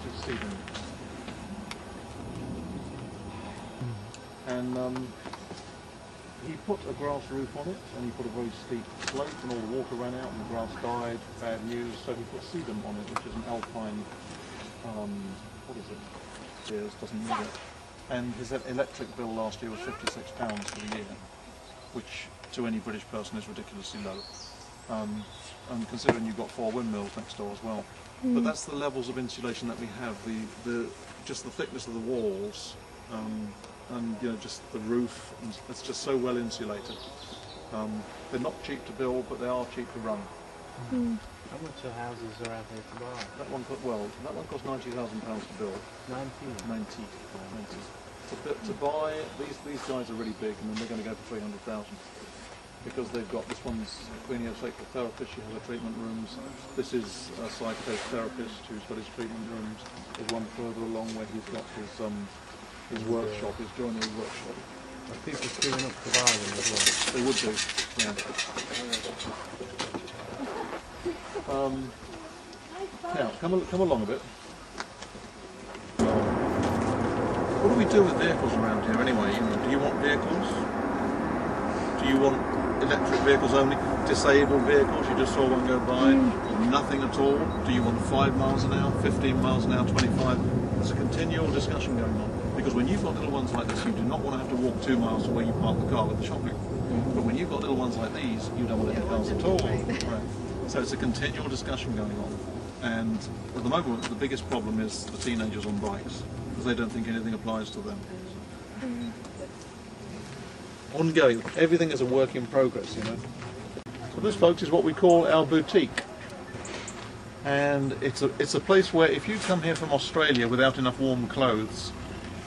just see them. And he put a grass roof on it, and he put a very steep slope, and all the water ran out, and the grass died. Bad news. So he put sedum on it, which is an alpine. What is it? Spears, doesn't need it. And his electric bill last year was £56 for the year, which to any British person is ridiculously low. And considering you've got 4 windmills next door as well. But that's the levels of insulation that we have. Just the thickness of the walls. And you know, just the roof, and it's just so well insulated. They're not cheap to build, but they are cheap to run. How much are houses around here to buy? That one cost £90,000 to build. 90. To buy, these guys are really big, and then they're going to go for 300,000 because they've got, this one's a cliniosacral therapist. She has her treatment rooms. This is a psychotherapist who's got his treatment rooms. There's one further along where he's got his workshop, his joinery workshop. Are people queuing up to buy them as well? They would do, yeah. Now, come along a bit. What do we do with vehicles around here anyway? Do you want vehicles? Do you want electric vehicles only? Disabled vehicles, you just saw one go by? Nothing at all? Do you want 5 miles an hour, 15 miles an hour, 25? There's a continual discussion going on. Because when you've got little ones like this, you do not want to have to walk 2 miles to where you park the car with the shopping. But when you've got little ones like these, you don't want any cars at all. Right. So it's a continual discussion going on. And at the moment, the biggest problem is the teenagers on bikes, because they don't think anything applies to them. Ongoing. Everything is a work in progress, you know. So this, folks, is what we call our boutique. And it's a place where if you come here from Australia without enough warm clothes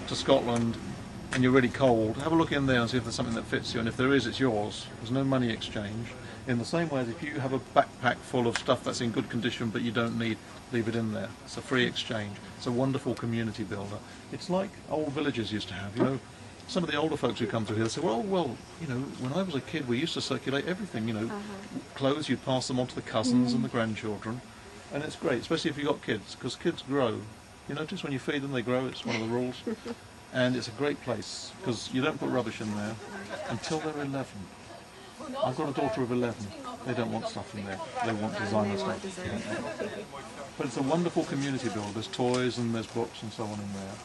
to Scotland and you're really cold, have a look in there and see if there's something that fits you, and if there is, it's yours. There's no money exchange. In the same way as if you have a backpack full of stuff that's in good condition but you don't need, leave it in there. It's a free exchange. It's a wonderful community builder. It's like old villages used to have, you know. Some of the older folks who come through here say, well, you know, when I was a kid we used to circulate everything, you know. Clothes, you'd pass them on to the cousins and the grandchildren. And it's great, especially if you've got kids, because kids grow. You notice when you feed them, they grow. It's one of the rules. And it's a great place, because you don't put rubbish in there until they're 11. I've got a daughter of 11. They don't want stuff in there. They want designer stuff. Yeah. But it's a wonderful community build. There's toys and there's books and so on in there.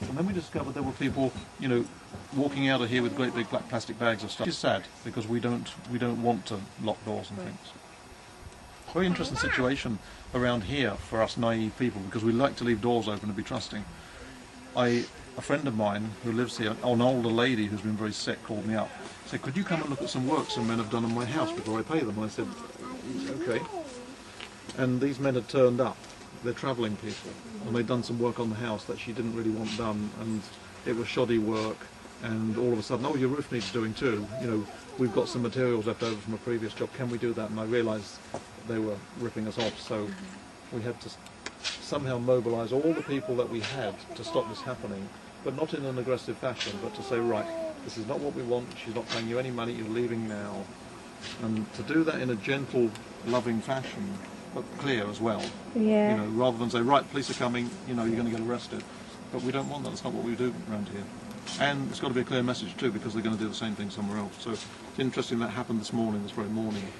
And then we discovered there were people, you know, walking out of here with great big black plastic bags of stuff. Which is sad, because we don't want to lock doors and things. Very interesting situation around here for us naive people, because we like to leave doors open and be trusting. A friend of mine who lives here, an older lady who's been very sick, called me up, said, could you come and look at some work some men have done on my house before I pay them? And I said, okay. And these men had turned up. They're travelling people, and they'd done some work on the house that she didn't really want done, and it was shoddy work, and all of a sudden, oh, your roof needs doing too. You know, we've got some materials left over from a previous job, can we do that? And I realised they were ripping us off, so we had to somehow mobilise all the people that we had to stop this happening, but not in an aggressive fashion, but to say, right, this is not what we want, she's not paying you any money, you're leaving now. And to do that in a gentle, loving fashion, but clear as well. Yeah. You know, rather than say, right, police are coming, you know, you're going to get arrested. But we don't want that, that's not what we do around here. And it's got to be a clear message too, because they're going to do the same thing somewhere else. So it's interesting that happened this very morning,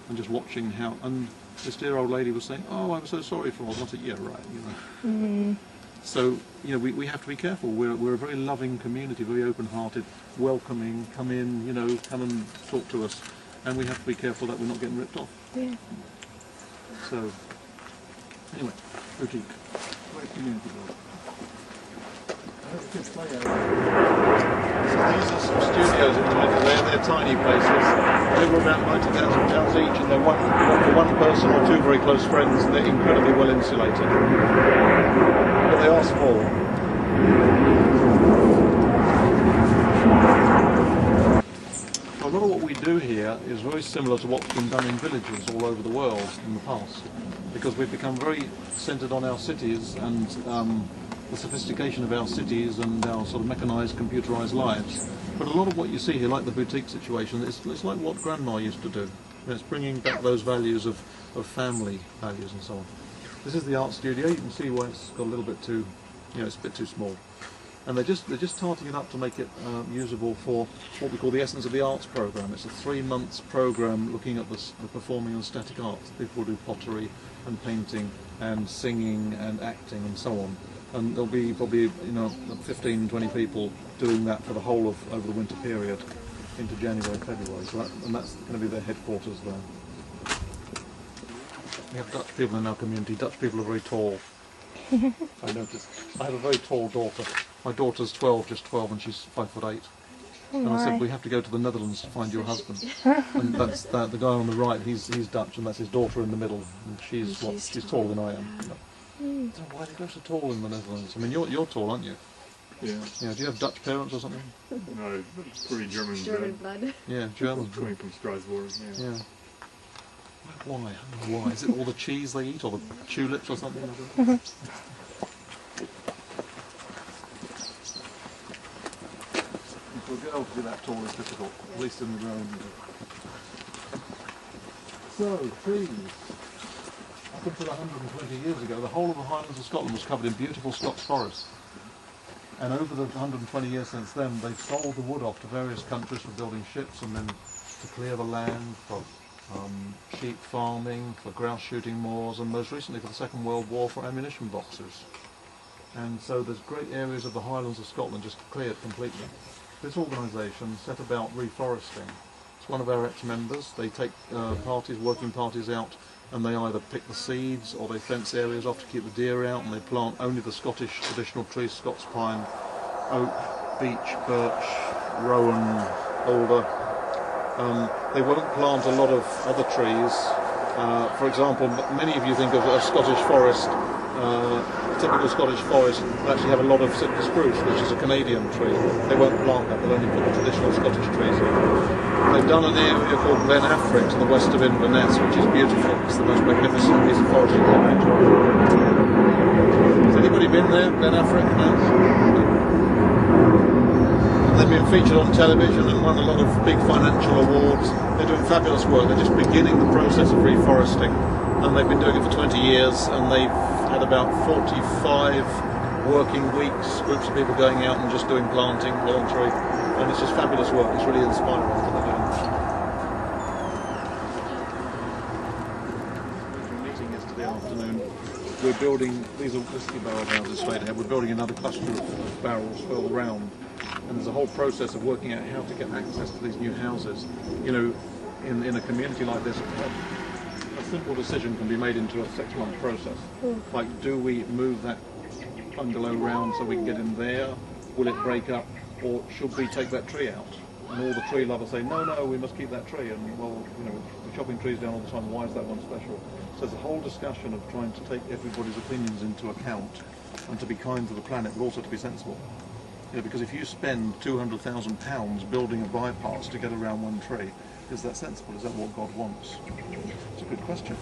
and just watching how, and this dear old lady was saying, oh, I'm so sorry for all. I said, yeah, right, you know. So, you know, we have to be careful. We're a very loving community, very open-hearted, welcoming, come in, you know, come and talk to us. And we have to be careful that we're not getting ripped off. Yeah. So, anyway, boutique. Great community building. So these are some studios in the middle there. They're tiny places. They were about £90,000 each, and they're one for one person or two very close friends, and they're incredibly well insulated. But they are small. A lot of what we do here is very similar to what's been done in villages all over the world in the past, because we've become very centred on our cities and the sophistication of our cities and our sort of mechanised, computerised lives. But a lot of what you see here, like the boutique situation, it's like what Grandma used to do. It's bringing back those values of family values and so on. This is the art studio. You can see why it's got a little bit too, it's a bit too small. And they're just tarting it up to make it usable for what we call the Essence of the Arts program. It's a 3-month program looking at the performing and static arts. People do pottery and painting and singing and acting and so on. And there'll be probably 15, 20 people doing that for the whole of over the winter period into January, February. So that's going to be their headquarters there. We have Dutch people in our community. Dutch people are very tall. I noticed. I have a very tall daughter. My daughter's 12, just 12, and she's 5'8". And I said, we have to go to the Netherlands to find your husband. And that's the guy on the right. He's Dutch, and that's his daughter in the middle. And she's taller than I am. So why do you go so tall in the Netherlands? I mean, you're tall, aren't you? Yeah. Yeah. Do you have Dutch parents or something? No, pretty German. German blood. Yeah, German. Coming from Strasbourg. Yeah. Why? Why? Is it all the cheese they eat, or the tulips or something? For a girl to be that tall is difficult, at least in the ground. So, trees. Up until 120 years ago, the whole of the Highlands of Scotland was covered in beautiful Scotch forests. And over the 120 years since then, they've sold the wood off to various countries for building ships and then to clear the land for sheep farming, for grouse shooting moors, and most recently for the Second World War for ammunition boxes. And so there's great areas of the Highlands of Scotland just cleared completely. This organisation set about reforesting. It's one of our ex-members. They take working parties out, and they either pick the seeds or they fence areas off to keep the deer out, and they plant only the Scottish traditional trees, Scots pine, oak, beech, birch, rowan, alder. They won't plant a lot of other trees. For example, many of you think of a Scottish forest, typical Scottish forest will actually have a lot of Sitka spruce, which is a Canadian tree. They won't plant that, they'll only put the traditional Scottish trees in. They've done an area called Glen Affric to the west of Inverness, which is beautiful. It's the most magnificent piece of forest you can imagine. Has anybody been there, Glen Affric? No? They've been featured on television and won a lot of big financial awards. They're doing fabulous work. They're just beginning the process of reforesting, and they've been doing it for 20 years, and they've had about 45 working weeks, groups of people going out and just doing planting, voluntary, and it's just fabulous work. It's really inspiring what they're doing. We were meeting yesterday afternoon. We're building, these are whiskey barrel houses straight ahead, we're building another cluster of barrels further round. And there's a whole process of working out how to get access to these new houses. You know, in a community like this, a simple decision can be made into a 6-month process. Like, do we move that bungalow round so we can get in there? Will it break up? Or should we take that tree out? And all the tree lovers say, no, we must keep that tree. And well, we're chopping trees down all the time, why is that one special? So there's a whole discussion of trying to take everybody's opinions into account and to be kind to the planet, but also to be sensible. Because if you spend £200,000 building a bypass to get around one tree, is that sensible? Is that what God wants? It's a good question.